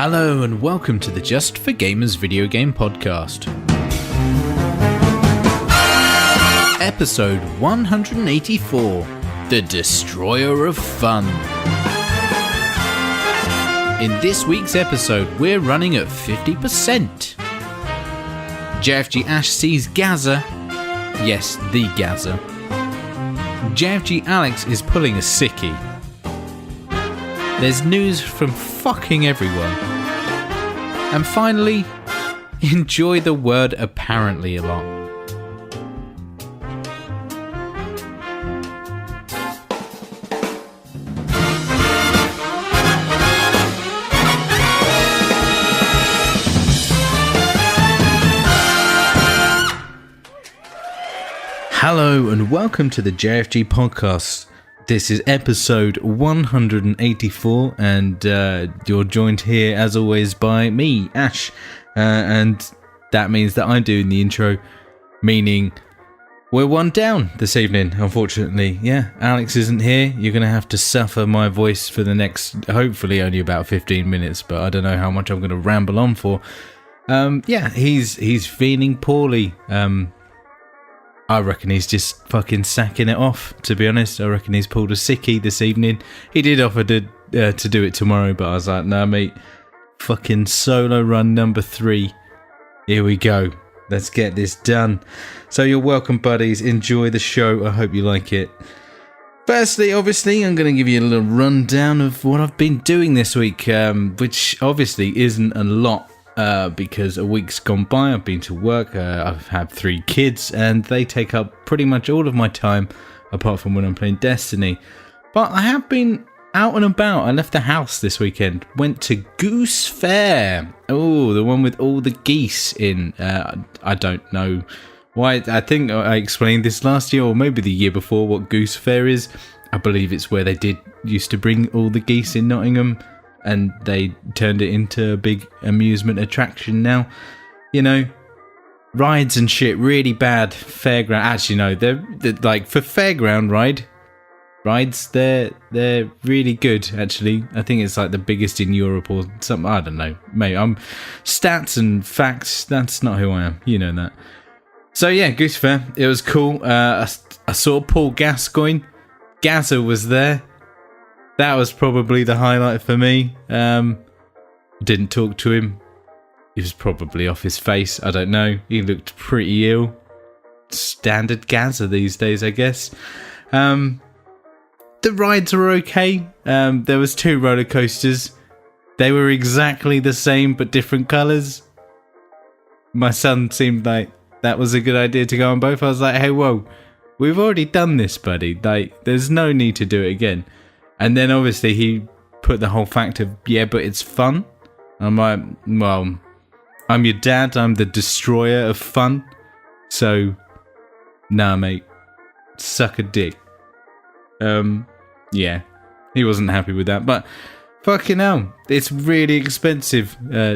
Hello and welcome to the Just for Gamers video game podcast. Episode 184, The Destroyer of Fun. In this week's episode, we're running at 50%. JfG Ash sees Gaza. Yes, the Gaza. JfG Alex is pulling a sickie. There's news from fucking everyone. And finally, enjoy the word apparently a lot. Hello and welcome to the JfG podcast. This is episode 184 and you're joined here as always by me, Ash. And that means that I'm doing the intro, meaning we're one down this evening, unfortunately. Yeah, Alex isn't here. You're going to have to suffer my voice for the next, hopefully only about 15 minutes, but I don't know how much I'm going to ramble on for. Yeah, he's feeling poorly. I reckon he's just fucking sacking it off, to be honest. I reckon he's pulled a sickie this evening. He did offer to do it tomorrow, but I was like, nah, mate. Fucking solo run number 3. Here we go. Let's get this done. So you're welcome, buddies. Enjoy the show. I hope you like it. Firstly, obviously, I'm going to give you a little rundown of what I've been doing this week, which obviously isn't a lot. Because a week's gone by, I've been to work, I've had 3 kids and they take up pretty much all of my time apart from when I'm playing Destiny. But I have been out and about. I left the house this weekend, went to Goose Fair. Oh, the one with all the geese in. I don't know why. I think I explained this last year or maybe the year before what Goose Fair is. I believe it's where they used to bring all the geese in Nottingham. And they turned it into a big amusement attraction now. You know, rides and shit, really bad. Fairground, actually no, they're like for fairground rides, they're really good. Actually, I think it's like the biggest in Europe or something. I don't know, mate. I'm stats and facts. That's not who I am. You know that. So yeah, Goose Fair. It was cool. I saw Paul Gascoigne. Gaza was there. That was probably the highlight for me. Didn't talk to him. He was probably off his face. I don't know. He looked pretty ill. Standard Gaza these days, I guess. The rides were okay. There was 2 roller coasters. They were exactly the same but different colours. My son seemed like that was a good idea to go on both. I was like, hey, whoa. We've already done this, buddy. Like, there's no need to do it again. And then obviously he put the whole fact of, yeah, but it's fun. I'm like, well, I'm your dad. I'm the destroyer of fun. So, nah, mate. Suck a dick. Yeah. He wasn't happy with that. But, fucking hell. It's really expensive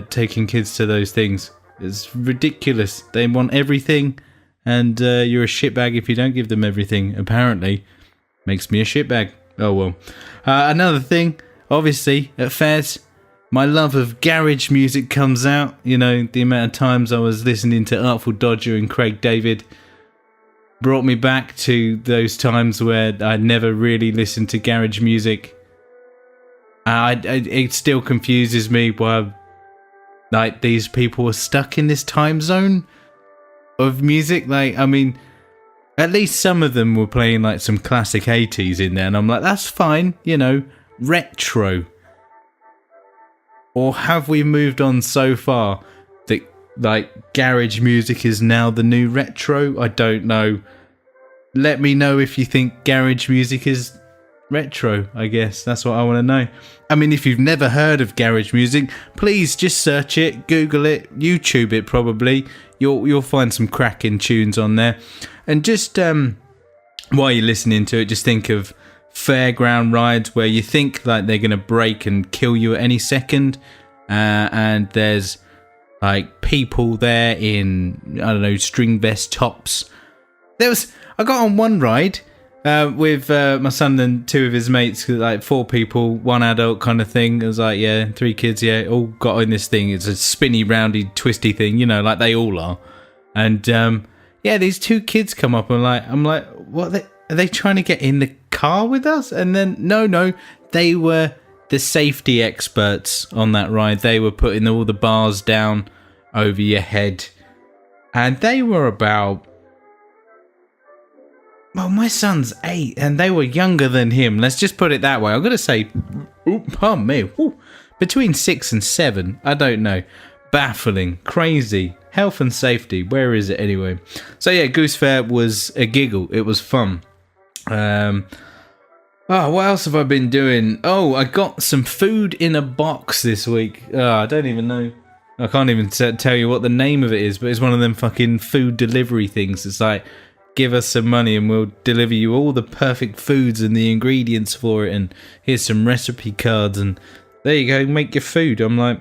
taking kids to those things. It's ridiculous. They want everything. And you're a shitbag if you don't give them everything, apparently. Makes me a shitbag. Oh well. Another thing, obviously, at fairs, my love of garage music comes out. You know, the amount of times I was listening to Artful Dodger and Craig David brought me back to those times where I never really listened to garage music. It still confuses me why, like, these people are stuck in this time zone of music. Like, I mean, at least some of them were playing like some classic 80s in there, and I'm like, that's fine, you know, retro. Or have we moved on so far that like garage music is now the new retro? I don't know. Let me know if you think garage music is retro, I guess. That's what I want to know. I mean, if you've never heard of garage music, please just search it, Google it, YouTube it probably. You'll find some cracking tunes on there. And just while you're listening to it, just think of fairground rides where you think like they're going to break and kill you at any second. And there's like people there in, I don't know, string vest tops. I got on one ride with my son and two of his mates, like 4 people, 1 adult kind of thing. It was like, 3 kids, all got in this thing. It's a spinny, roundy, twisty thing, like they all are. And these 2 kids come up and I'm like, what are they trying to get in the car with us? And then no, they were the safety experts on that ride. They were putting all the bars down over your head, and they were about. Well, my son's 8, and they were younger than him. Let's just put it that way. I'm going to say, pardon me, between 6 and 7. I don't know. Baffling, crazy, health and safety. Where is it anyway? So Goose Fair was a giggle. It was fun. What else have I been doing? Oh, I got some food in a box this week. I don't even know. I can't even tell you what the name of it is, but it's one of them fucking food delivery things. It's like, give us some money and we'll deliver you all the perfect foods and the ingredients for it, and here's some recipe cards, and there you go, make your food. I'm like,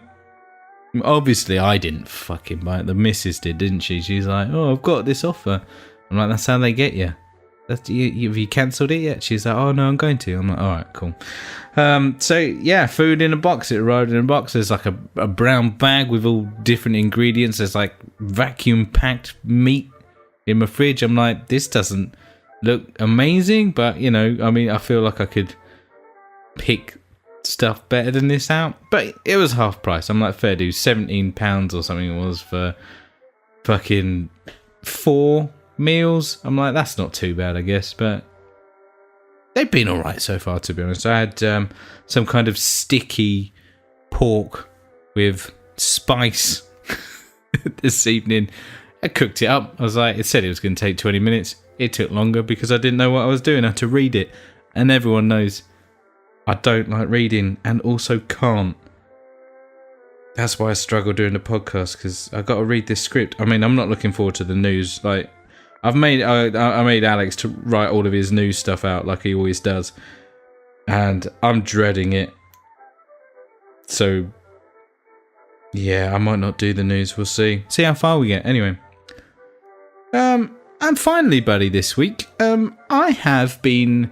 obviously I didn't fucking buy it. The missus did, didn't she? She's like, oh, I've got this offer. I'm like, that's how they get you. Have you cancelled it yet? She's like, oh no, I'm going to. I'm like, alright, cool. Food in a box. It arrived in a box. There's like a brown bag with all different ingredients. There's like vacuum packed meat in my fridge. I'm like, this doesn't look amazing, but I feel like I could pick stuff better than this out. But it was half price. I'm like, fair dues, £17 or something it was for fucking 4 meals. I'm like, that's not too bad, I guess, but they've been alright so far, to be honest. I had some kind of sticky pork with spice this evening. I cooked it up. I was like, it said it was going to take 20 minutes. It took longer because I didn't know what I was doing. I had to read it. And everyone knows I don't like reading, and also can't. That's why I struggle doing the podcast, because I got to read this script. I mean, I'm not looking forward to the news. Like, I made Alex to write all of his news stuff out like he always does, and I'm dreading it. So, I might not do the news. We'll see how far we get. Anyway, and finally, buddy, this week, I have been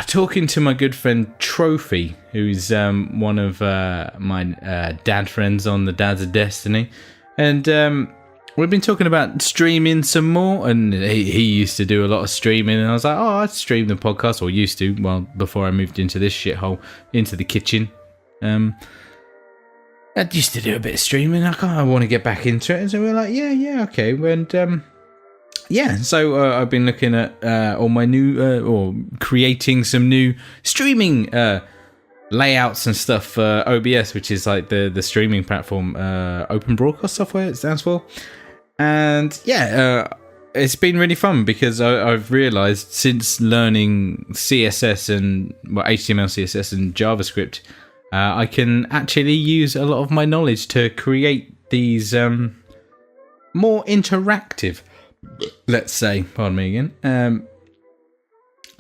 talking to my good friend Trophy, who's one of my dad friends on the Dads of Destiny, and we've been talking about streaming some more, and he used to do a lot of streaming, and I was like, I'd stream the podcast, or used to, well, before I moved into this shithole, into the kitchen. I used to do a bit of streaming. I want to get back into it, and so we're like, okay, and so I've been looking at all my new, or creating some new streaming layouts and stuff for OBS, which is like the streaming platform, Open Broadcast Software it stands for. And it's been really fun, because I've realized since learning CSS and HTML, CSS and JavaScript, I can actually use a lot of my knowledge to create these more interactive, let's say, pardon me again,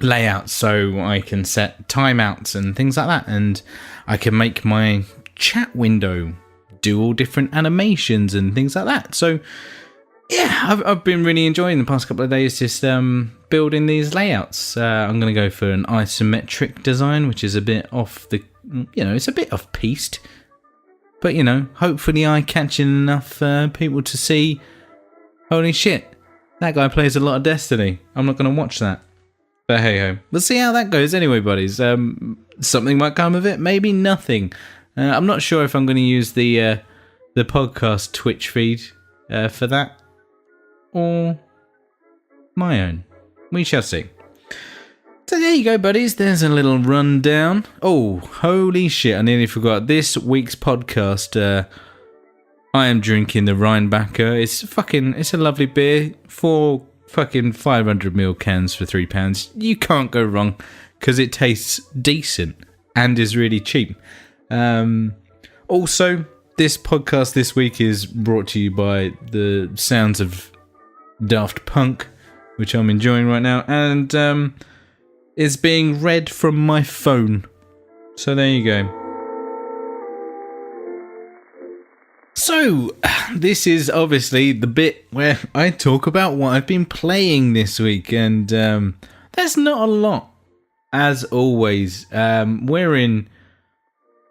layouts, so I can set timeouts and things like that, and I can make my chat window do all different animations and things like that. So I've been really enjoying the past couple of days just building these layouts. I'm going to go for an isometric design, which is a bit off the, it's a bit off-piste, but hopefully eye-catching enough people to see, holy shit, that guy plays a lot of Destiny. I'm not going to watch that. But hey ho, we'll see how that goes anyway, buddies. Something might come of it, maybe nothing. I'm not sure if I'm going to use the podcast Twitch feed for that, or my own. We shall see. So there you go, buddies. There's a little rundown. Oh, holy shit! I nearly forgot. This week's podcast. I am drinking the Rheinbacher. It's a lovely beer. 4 fucking 500ml cans for £3. You can't go wrong, because it tastes decent and is really cheap. Also, this podcast this week is brought to you by the sounds of Daft Punk, which I'm enjoying right now, and is being read from my phone. So there you go. So, this is obviously the bit where I talk about what I've been playing this week, and There's not a lot. As always, we're in,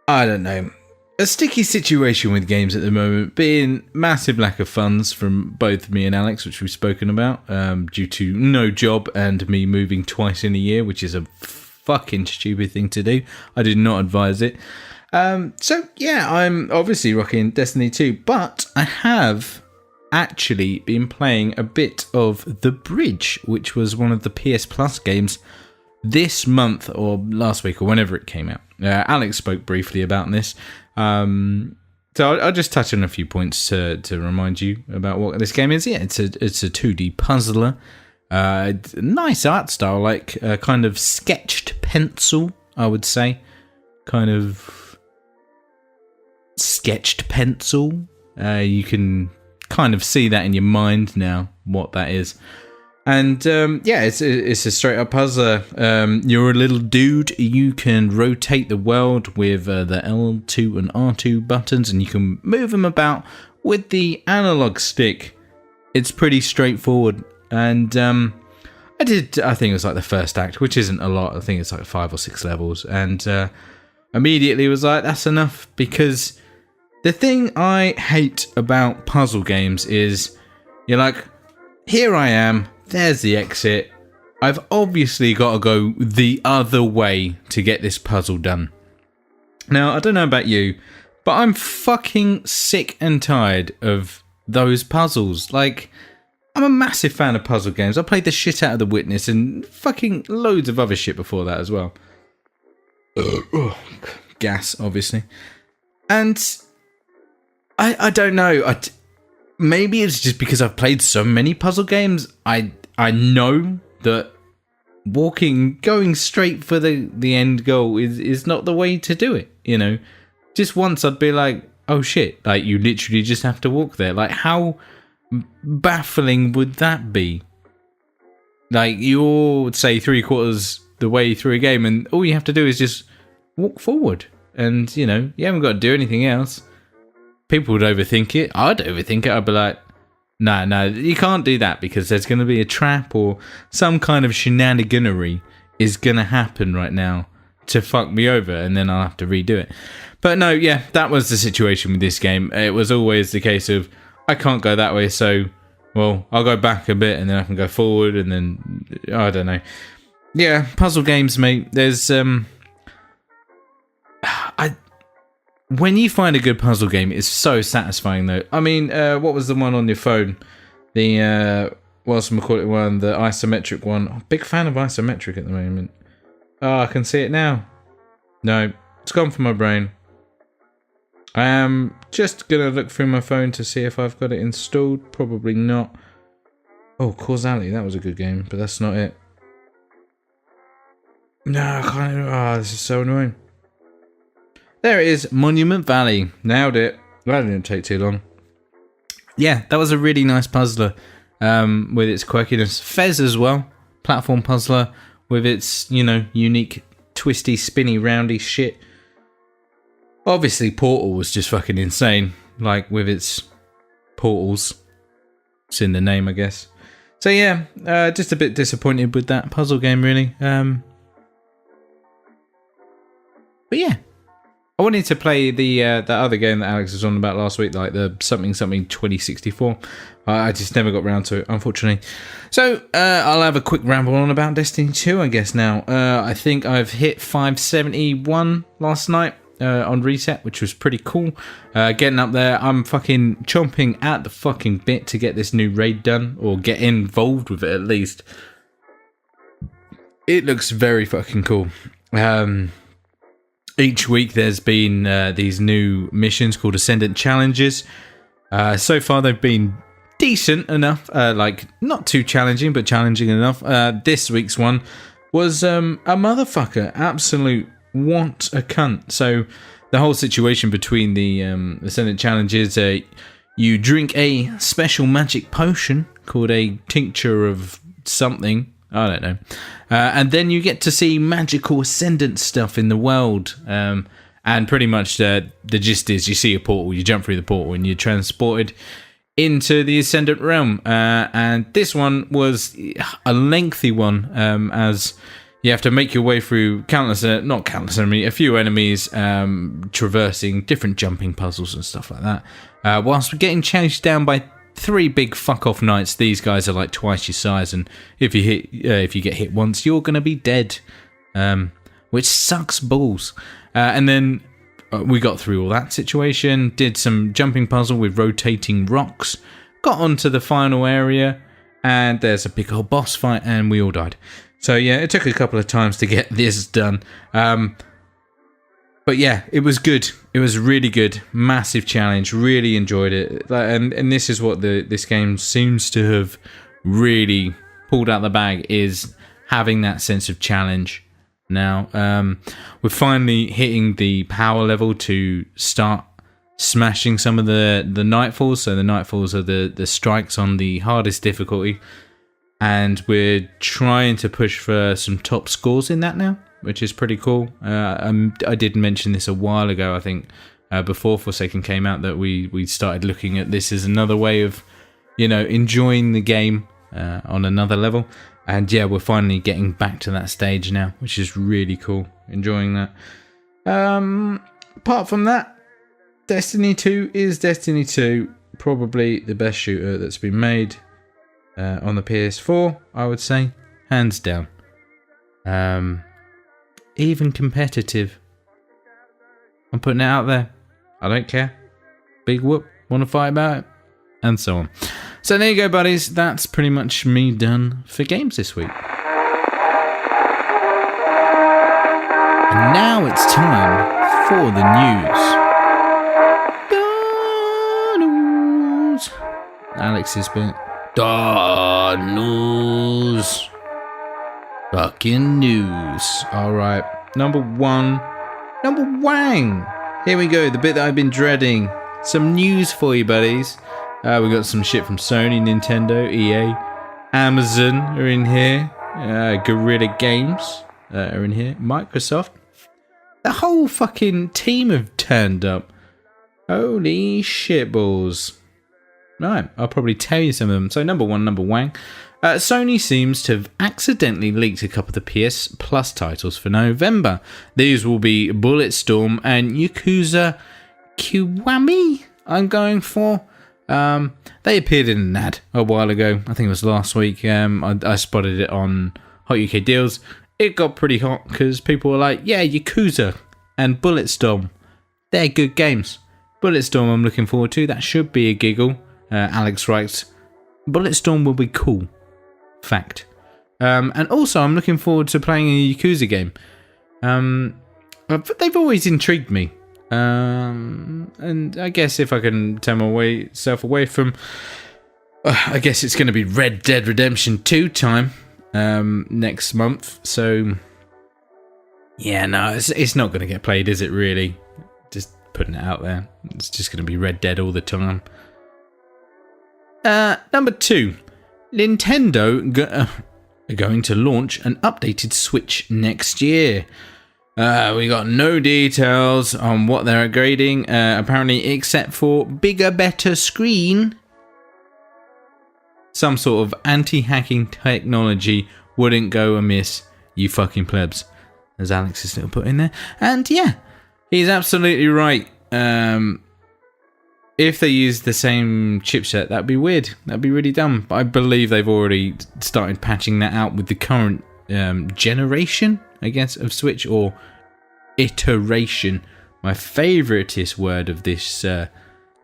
I don't know, a sticky situation with games at the moment, being massive lack of funds from both me and Alex, which we've spoken about, due to no job and me moving twice in a year, which is a fucking stupid thing to do. I did not advise it. So yeah, I'm obviously rocking Destiny 2, but I have actually been playing a bit of The Bridge, which was one of the PS Plus games this month or last week or whenever it came out. Alex spoke briefly about this. So I'll just touch on a few points to remind you about what this game is. Yeah, it's a 2D puzzler. Nice art style, like kind of sketched pencil, I would say. Kind of sketched pencil. You can kind of see that in your mind now, what that is. And yeah, it's a straight up puzzler. You're a little dude. You can rotate the world with the L2 and R2 buttons, and you can move them about with the analog stick. It's pretty straightforward. And I think it was like the first act, which isn't a lot. I think it's like 5 or 6 levels. And immediately was like, that's enough. Because the thing I hate about puzzle games is you're like, here I am. There's the exit. I've obviously got to go the other way to get this puzzle done. Now, I don't know about you, but I'm fucking sick and tired of those puzzles. Like, I'm a massive fan of puzzle games. I played the shit out of The Witness and fucking loads of other shit before that as well. Gas, obviously. And I don't know. Maybe it's just because I've played so many puzzle games. I know that going straight for the end goal is not the way to do it, you know. Just once I'd be like, oh shit, like you literally just have to walk there. Like how baffling would that be? Like you're, say, 3/4 the way through a game and all you have to do is just walk forward. And, you know, you haven't got to do anything else. People would overthink it. I'd overthink it. I'd be like, no, you can't do that because there's going to be a trap or some kind of shenaniganery is going to happen right now to fuck me over and then I'll have to redo it. But no, yeah, that was the situation with this game. It was always the case of, I can't go that way, so, well, I'll go back a bit and then I can go forward and then, I don't know. Yeah, puzzle games, mate, there's, when you find a good puzzle game, it's so satisfying, though. I mean, what was the one on your phone? The, what's we call it one? The isometric one. I'm a big fan of isometric at the moment. Oh, I can see it now. No, it's gone from my brain. I am just going to look through my phone to see if I've got it installed. Probably not. Oh, Causality. That was a good game, but that's not it. No, I can't. Oh, this is so annoying. There it is, Monument Valley. Nailed it. That didn't take too long. Yeah, that was a really nice puzzler with its quirkiness. Fez as well, platform puzzler with its, you know, unique twisty, spinny, roundy shit. Obviously, Portal was just fucking insane, like with its portals. It's in the name, I guess. So yeah, just a bit disappointed with that puzzle game, really. But yeah. I wanted to play the other game that Alex was on about last week, like the something 2064. I just never got round to it, unfortunately. So I'll have a quick ramble on about Destiny 2, I guess now. I think I've hit 571 last night on reset, which was pretty cool. Getting up there, I'm fucking chomping at the fucking bit to get this new raid done, or get involved with it at least. It looks very fucking cool. Each week there's been these new missions called Ascendant Challenges. So far they've been decent enough, like not too challenging, but challenging enough. This week's one was a motherfucker, absolute want a cunt. So the whole situation between the Ascendant Challenges, you drink a special magic potion called a tincture of something. I don't know. And then you get to see magical ascendant stuff in the world. And pretty much the gist is you see a portal, you jump through the portal and you're transported into the Ascendant Realm. And this one was a lengthy one, as you have to make your way through a few enemies, traversing different jumping puzzles and stuff like that. Whilst we're getting chased down by 3 big fuck-off knights. These guys are like twice your size, and if you get hit once, you're going to be dead, which sucks balls. And then we got through all that situation, did some jumping puzzle with rotating rocks, got onto the final area, and there's a big old boss fight, and we all died. So yeah, it took a couple of times to get this done. But yeah, it was good. It was really good. Massive challenge. Really enjoyed it. And this is what this game seems to have really pulled out the bag, is having that sense of challenge. Now, we're finally hitting the power level to start smashing some of the nightfalls. So the nightfalls are the strikes on the hardest difficulty. And we're trying to push for some top scores in that now, which is pretty cool. I did mention this a while ago, I think, before Forsaken came out, that we started looking at this as another way of, enjoying the game on another level. And yeah, we're finally getting back to that stage now, which is really cool. Enjoying that. Apart from that, Destiny 2 is Destiny 2. Probably the best shooter that's been made on the PS4, I would say. Hands down. Even competitive. I'm putting it out there. I don't care. Big whoop. Want to fight about it? And so on. So there you go, buddies. That's pretty much me done for games this week. And now it's time for the news. Alex's bit. News. Fucking news. Alright. Number one. Here we go. The bit that I've been dreading. Some news for you, buddies. We got some shit from Sony, Nintendo, EA, Amazon are in here. Guerrilla Games are in here. Microsoft. The whole fucking team have turned up. Holy shitballs. Right, I'll probably tell you some of them. So number one, Sony seems to have accidentally leaked a couple of the PS Plus titles for November. These will be Bulletstorm and Yakuza Kiwami, I'm going for. They appeared in an ad a while ago. I think it was last week. I spotted it on Hot UK Deals. It got pretty hot because people were like, yeah, Yakuza and Bulletstorm. They're good games. Bulletstorm I'm looking forward to. That should be a giggle. Alex writes, Bulletstorm will be cool. Fact. And also I'm looking forward to playing a Yakuza game. They've always intrigued me. And I guess if I can turn myself away from, I guess it's going to be Red Dead Redemption 2 time next month. So yeah, no, it's not going to get played, is it? Really, just putting it out there. It's just going to be Red Dead all the time. Number 2, Nintendo are going to launch an updated Switch next year. We got no details on what they're upgrading, apparently, except for bigger, better screen. Some sort of anti-hacking technology wouldn't go amiss, you fucking plebs, as Alex is still put in there. And yeah, he's absolutely right. If they use the same chipset, that'd be weird. That'd be really dumb. But I believe they've already started patching that out with the current generation, I guess, of Switch, or iteration. My favouriteest word of this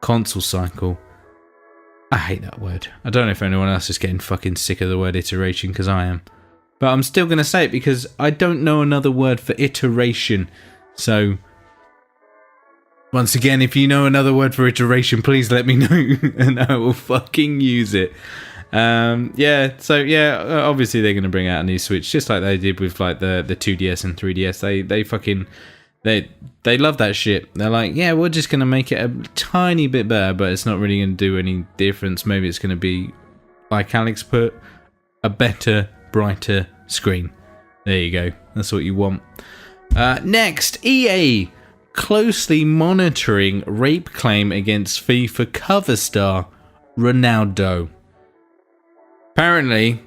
console cycle. I hate that word. I don't know if anyone else is getting fucking sick of the word iteration, because I am. But I'm still going to say it because I don't know another word for iteration. So, once again, if you know another word for iteration, please let me know and I will fucking use it. Obviously they're going to bring out a new Switch, just like they did with like the 2DS and 3DS. They love that shit. They're like, yeah, we're just going to make it a tiny bit better, but it's not really going to do any difference. Maybe it's going to be, like Alex put, a better, brighter screen. There you go. That's what you want. Next, EA closely monitoring rape claim against FIFA cover star. Ronaldo. Apparently,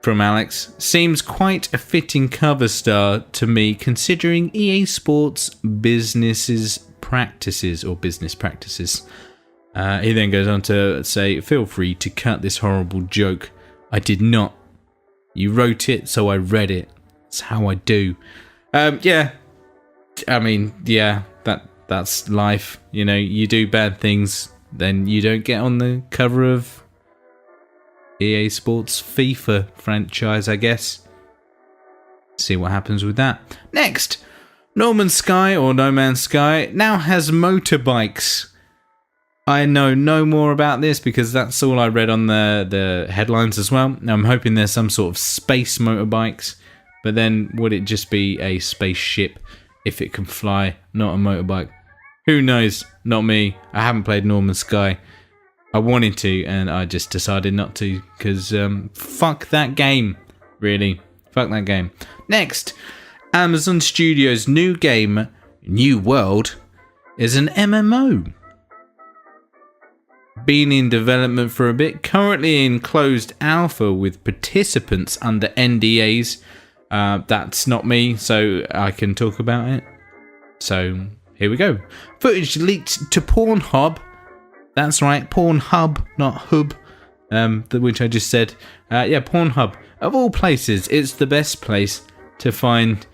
from Alex, seems quite a fitting cover star to me considering EA Sports business practices. He then goes on to say, feel free to cut this horrible joke. I did not. You wrote it, so I read it. That's how I do. Yeah. I mean, yeah, that's life. You know, you do bad things, then you don't get on the cover of EA Sports FIFA franchise, I guess. See what happens with that. Next, No Man's Sky now has motorbikes. I know no more about this because that's all I read on the headlines as well. Now, I'm hoping there's some sort of space motorbikes, but then would it just be a spaceship if it can fly, not a motorbike? Who knows? Not me. I haven't played No Man's Sky. I wanted to, and I just decided not to because fuck that game. Really, fuck that game. Next, Amazon Studios' new game, New World, is an MMO. Been in development for a bit, currently in closed alpha with participants under NDAs. That's not me, so I can talk about it. So here we go. Footage leaked to Pornhub. That's right, Pornhub, not hub, which I just said. Yeah, Pornhub. Of all places, it's the best place to find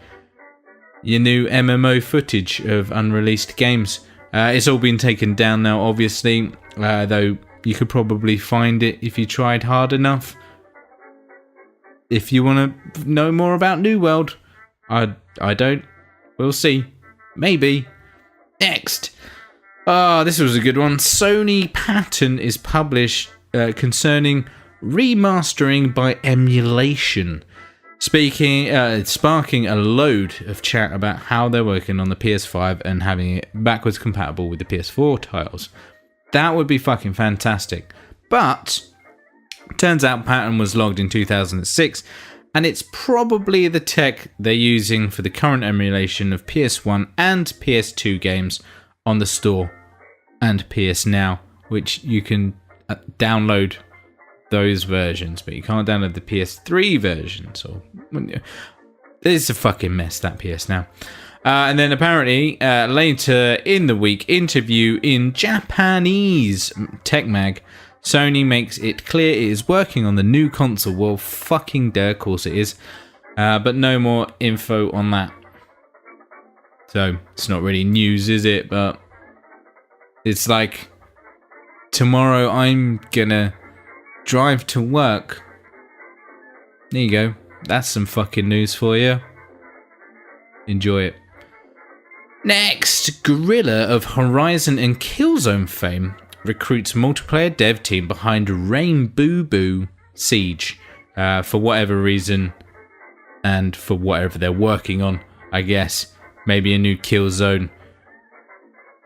your new MMO footage of unreleased games. It's all been taken down now, obviously, though you could probably find it if you tried hard enough. If you want to know more about New World, I don't. We'll see. Maybe. Next. This was a good one. Sony patent is published concerning remastering by emulation. Sparking a load of chat about how they're working on the PS5 and having it backwards compatible with the PS4 titles. That would be fucking fantastic. But turns out patent was logged in 2006, and it's probably the tech they're using for the current emulation of PS1 and PS2 games on the store and PS Now, which you can download those versions, but you can't download the PS3 versions. It's a fucking mess, that PS Now. And then apparently later in the week, interview in Japanese Tech Mag, Sony makes it clear it is working on the new console. Well, fucking dare, of course it is. But no more info on that. So it's not really news, is it? But it's like tomorrow I'm gonna drive to work. There you go. That's some fucking news for you. Enjoy it. Next, Guerrilla of Horizon and Killzone fame recruits multiplayer dev team behind Rainbow Siege for whatever reason and for whatever they're working on, I guess. Maybe a new Killzone.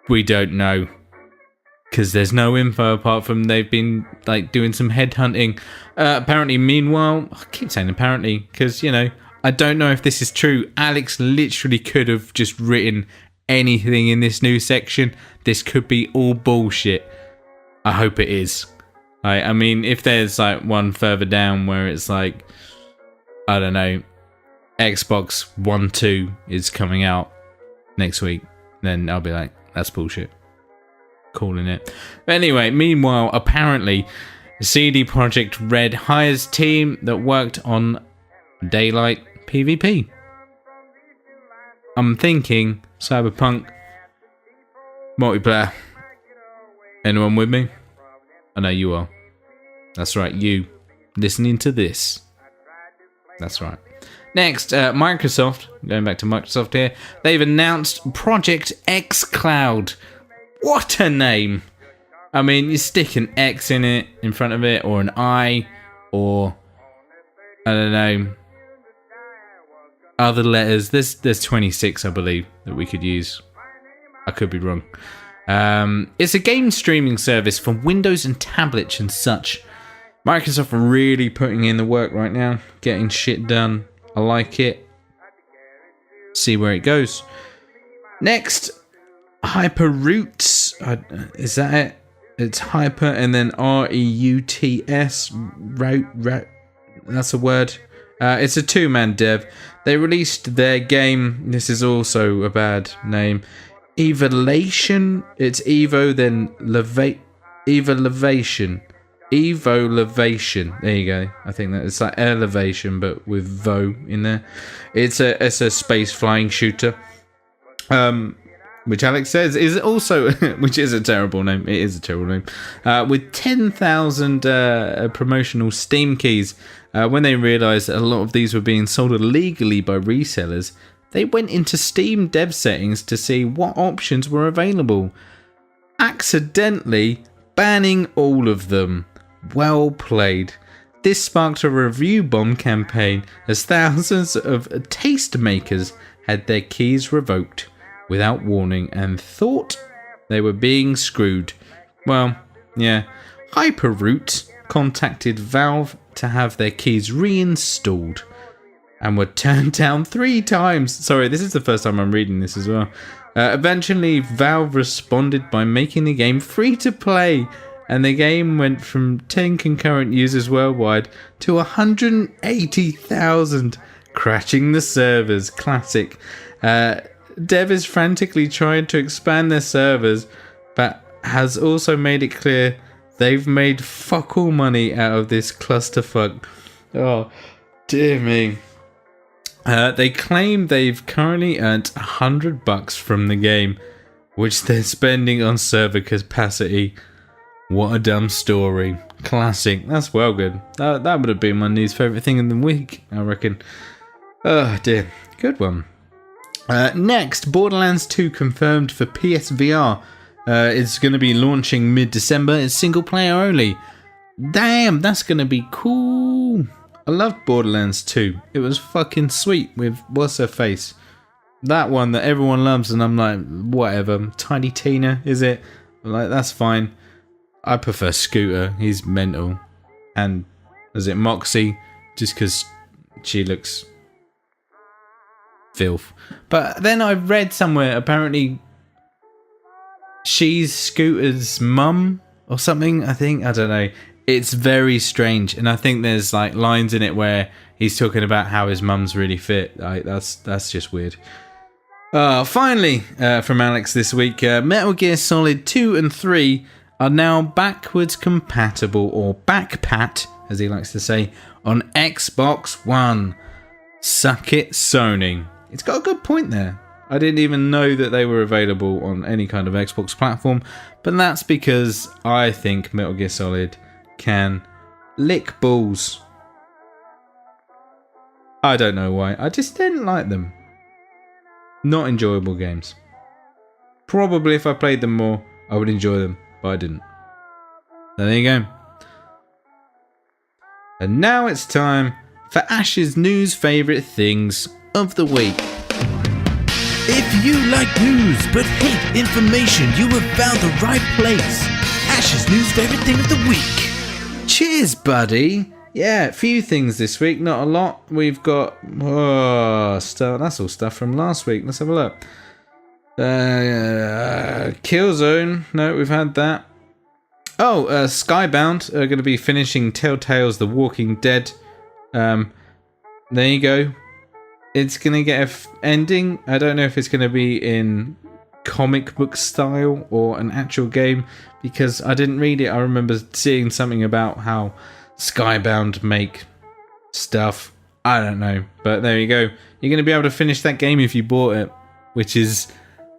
We don't know. Because there's no info apart from they've been like doing some headhunting. Apparently, meanwhile, I keep saying apparently because, you know, I don't know if this is true. Alex literally could have just written anything in this new section. This could be all bullshit. I hope it is. I mean, if there's like one further down where it's like, I don't know, Xbox One 2 is coming out next week, then I'll be like, that's bullshit. Calling it. But anyway, meanwhile, apparently, CD Projekt Red hires team that worked on Daylight PvP. I'm thinking Cyberpunk multiplayer. Anyone with me? I know you are. That's right, you listening to this. That's right. Next, Microsoft, going back to Microsoft here, they've announced Project X Cloud. What a name! I mean, you stick an X in front of it, or an I, or I don't know, other letters. There's 26, I believe, that we could use. I could be wrong. It's a game streaming service for Windows and tablets and such. Microsoft are really putting in the work right now, getting shit done. I like it. See where it goes. Next, Hyperroots. Is that it? It's Hyper and then Reuts. That's a word. It's a two-man dev. They released their game. This is also a bad name. Evolution. It's Evo, then Evolation. Evolation. There you go. I think that it's like elevation, but with vo in there. It's a space flying shooter. Which Alex says is also, which is a terrible name. It is a terrible name. With 10,000 promotional Steam keys. When they realised that a lot of these were being sold illegally by resellers, they went into Steam dev settings to see what options were available, accidentally banning all of them. Well played. This sparked a review bomb campaign as thousands of tastemakers had their keys revoked without warning and thought they were being screwed. Well, yeah. Hyperroot contacted Valve to have their keys reinstalled and were turned down 3 times. Sorry, this is the first time I'm reading this as well. Eventually, Valve responded by making the game free to play, and the game went from 10 concurrent users worldwide to 180,000, crashing the servers. Classic. Dev is frantically trying to expand their servers, but has also made it clear they've made fuck all money out of this clusterfuck. Oh, dear me. They claim they've currently earned $100 from the game, which they're spending on server capacity. What a dumb story. Classic. That's well good. That would have been my news favourite thing in the week, I reckon. Oh dear. Good one. Next, Borderlands 2 confirmed for PSVR. It's going to be launching mid-December. It's single player only. Damn, that's going to be cool. I loved Borderlands 2. It was fucking sweet with what's her face. That one that everyone loves, and I'm like, whatever. Tiny Tina, is it? Like, that's fine. I prefer Scooter. He's mental. And is it Moxie? Just because she looks filth. But then I read somewhere, apparently she's Scooter's mum or something, I think. I don't know. It's very strange, and I think there's like lines in it where he's talking about how his mum's really fit. Like that's just weird. Finally, from Alex this week, Metal Gear Solid 2 and 3 are now backwards compatible, or backpat, as he likes to say, on Xbox One. Suck it, Sony. It's got a good point there. I didn't even know that they were available on any kind of Xbox platform, but that's because I think Metal Gear Solid can lick balls. I don't know why. I just didn't like them. Not enjoyable games. Probably if I played them more, I would enjoy them, but I didn't. So there you go. And now it's time for Ash's news favourite things of the week. If you like news but hate information, you have found the right place. Ash's news favourite thing of the week. Cheers, buddy. Yeah, a few things this week, not a lot. We've got stuff. That's all stuff from last week. Let's have a look. Killzone. No, we've had that. Oh, Skybound are going to be finishing Telltale's The Walking Dead. There you go. It's going to get an ending. I don't know if it's going to be in comic book style or an actual game, because I didn't read it. I remember seeing something about how Skybound make stuff. I don't know, but there you go. You're going to be able to finish that game if you bought it, which is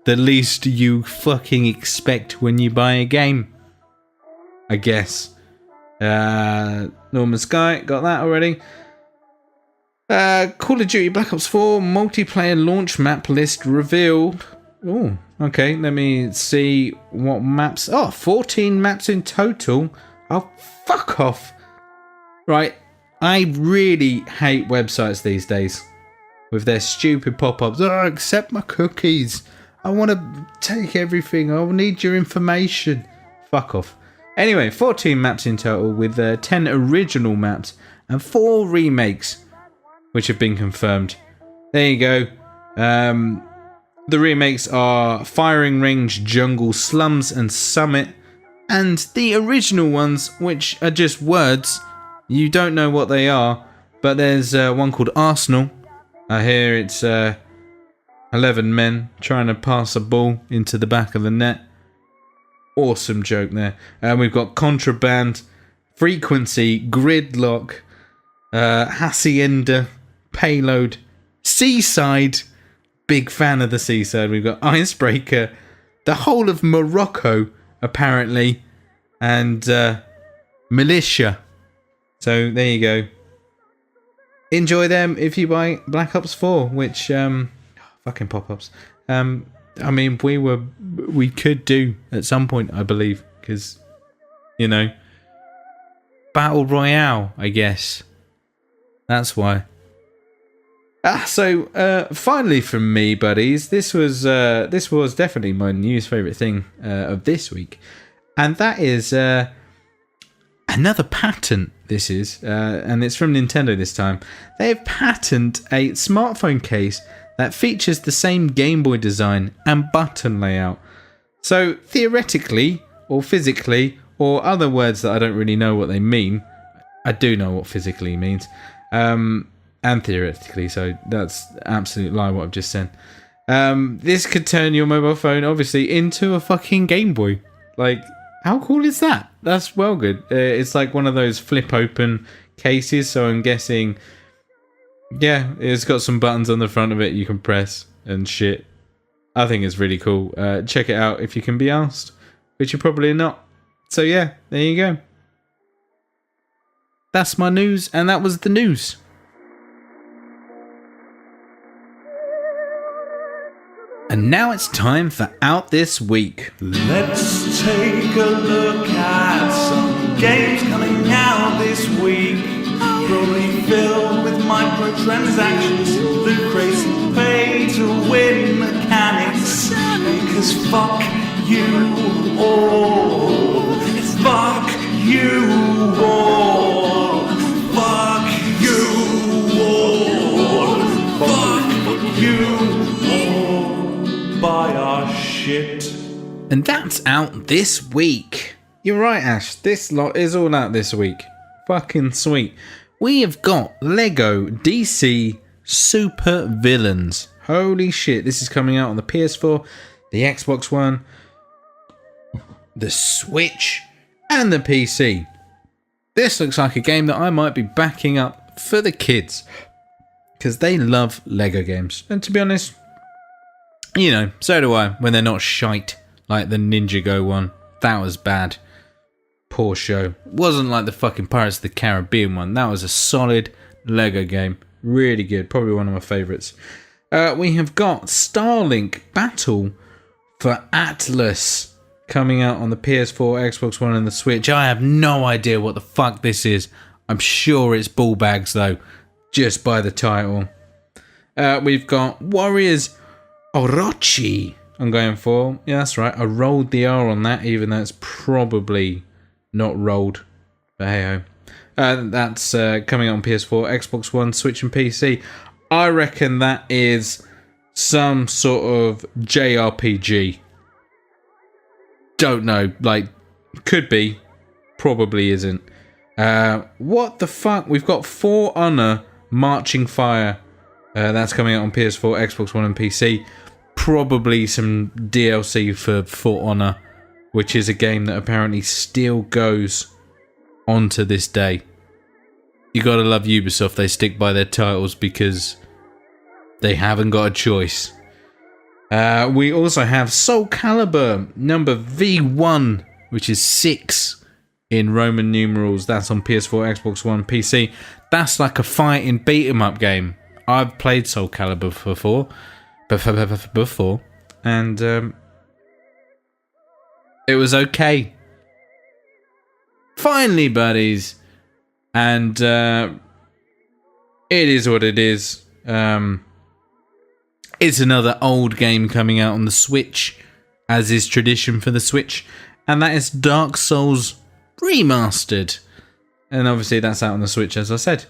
the least you fucking expect when you buy a game, I guess. Norman Sky, got that already. Call of Duty Black Ops 4 multiplayer launch map list revealed. Oh, okay, let me see what maps. Oh, 14 maps in total. Oh, fuck off. Right, I really hate websites these days with their stupid pop-ups. Oh, accept my cookies. I want to take everything. I need your information. Fuck off. Anyway, 14 maps in total with 10 original maps and 4 remakes, which have been confirmed. There you go. The remakes are Firing Range, Jungle, Slums, and Summit. and the original ones, which are just words. You don't know what they are, but there's one called Arsenal. I hear it's 11 men trying to pass a ball into the back of the net. Awesome joke there. We've got Contraband, Frequency, Gridlock, Hacienda, Payload, Seaside. Big fan of the Seaside. We've got Icebreaker, the whole of Morocco, apparently, and Militia. So there you go. Enjoy them if you buy Black Ops 4, which fucking pop-ups. I mean, we could do at some point, I believe, because, you know, Battle Royale, I guess. That's why. So finally from me, buddies, this was definitely my newest favourite thing of this week, and that is another patent. This is, and it's from Nintendo this time. They have patented a smartphone case that features the same Game Boy design and button layout. So theoretically, or physically, or other words that I don't really know what they mean. I do know what physically means. And theoretically, so that's absolute lie what I've just said. This could turn your mobile phone, obviously, into a fucking Game Boy. Like, how cool is that? That's well good. It's like one of those flip open cases, so I'm guessing, yeah, it's got some buttons on the front of it you can press and shit. I think it's really cool. Check it out if you can be asked, which you're probably not. So yeah, there you go. That's my news, and that was the news. And now it's time for Out This Week. Let's take a look at some games coming out this week. Probably filled with microtransactions, the crazy pay-to-win mechanics. Because fuck you all. Fuck you all. Fuck you all. Fuck you all. Buy our shit. And that's out this week. You're right, Ash. This lot is all out this week. Fucking sweet. We have got Lego DC Super Villains. Holy shit. This is coming out on the PS4, the Xbox One, the Switch, and the PC. This looks like a game that I might be backing up for the kids, because they love Lego games. And to be honest, you know, so do I, when they're not shite, like the Ninjago one. That was bad. Poor show. Wasn't like the fucking Pirates of the Caribbean one. That was a solid Lego game. Really good. Probably one of my favourites. We have got Starlink Battle for Atlas coming out on the PS4, Xbox One, and the Switch. I have no idea what the fuck this is. I'm sure it's ball bags, though, just by the title. We've got Warriors Orochi, I'm going for. Yeah, that's right. I rolled the R on that, even though it's probably not rolled. But hey ho. That's coming out on PS4, Xbox One, Switch, and PC. I reckon that is some sort of JRPG. Don't know. Like, could be. Probably isn't. What the fuck? We've got For Honor Marching Fire. That's coming out on PS4, Xbox One, and PC. Probably some DLC for Honor, which is a game that apparently still goes on to this day. You gotta love Ubisoft. They stick by their titles because they haven't got a choice. We also have Soul Calibur number V1, which is 6 in Roman numerals. That's on PS4, Xbox One, PC. That's like a fighting beat 'em up game. I've played Soul Calibur before, and it was okay. Finally, buddies, and it is what it is. It's another old game coming out on the Switch, as is tradition for the Switch, and that is Dark Souls Remastered. And obviously that's out on the Switch, as I said.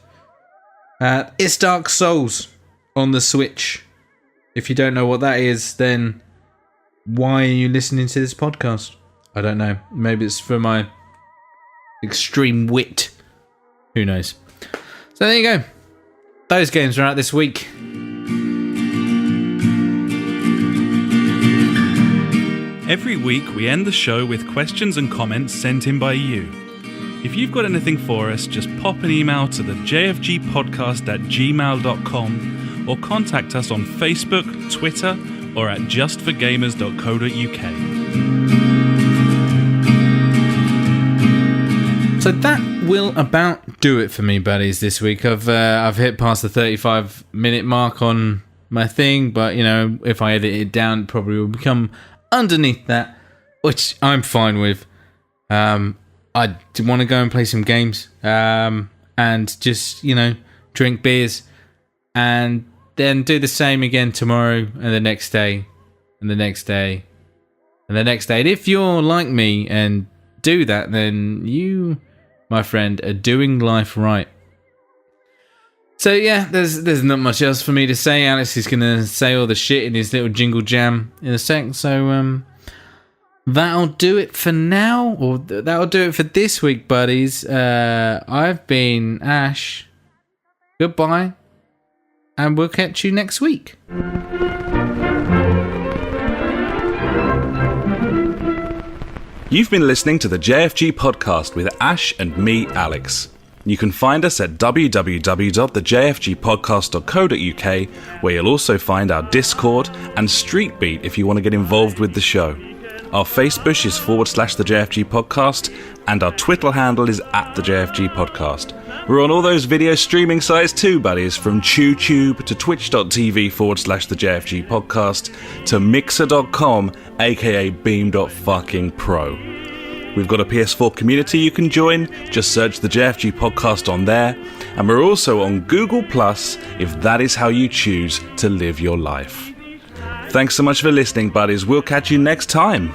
It's Dark Souls on the Switch. If you don't know what that is, then why are you listening to this podcast? I don't know. Maybe it's for my extreme wit. Who knows? So there you go. Those games are out this week. Every week we end the show with questions and comments sent in by you. If you've got anything for us, just pop an email to the jfgpodcast@gmail.com or contact us on Facebook, Twitter, or at justforgamers.co.uk. So that will about do it for me, buddies, this week. I've hit past the 35-minute mark on my thing, but, you know, if I edit it down, it probably will become underneath that, which I'm fine with. I want to go and play some games and just, you know, drink beers and then do the same again tomorrow and the next day and the next day and the next day. And if you're like me and do that, then you, my friend, are doing life right. So yeah, there's not much else for me to say. Alex is going to say all the shit in his little jingle jam in a sec. So that'll do it for now, or that'll do it for this week, buddies. I've been Ash. Goodbye, and we'll catch you next week. You've been listening to the JFG podcast with Ash and me, Alex. You can find us at www.thejfgpodcast.co.uk, where you'll also find our Discord and Street Beat if you want to get involved with the show. Our Facebook is /the JFG podcast, and our Twitter handle is @the JFG podcast. We're on all those video streaming sites too, buddies, from TubeTube to twitch.tv /the JFG podcast to mixer.com, aka beam.fucking-pro. We've got a PS4 community you can join, just search the JFG podcast on there, and we're also on Google Plus if that is how you choose to live your life. Thanks so much for listening, buddies. We'll catch you next time.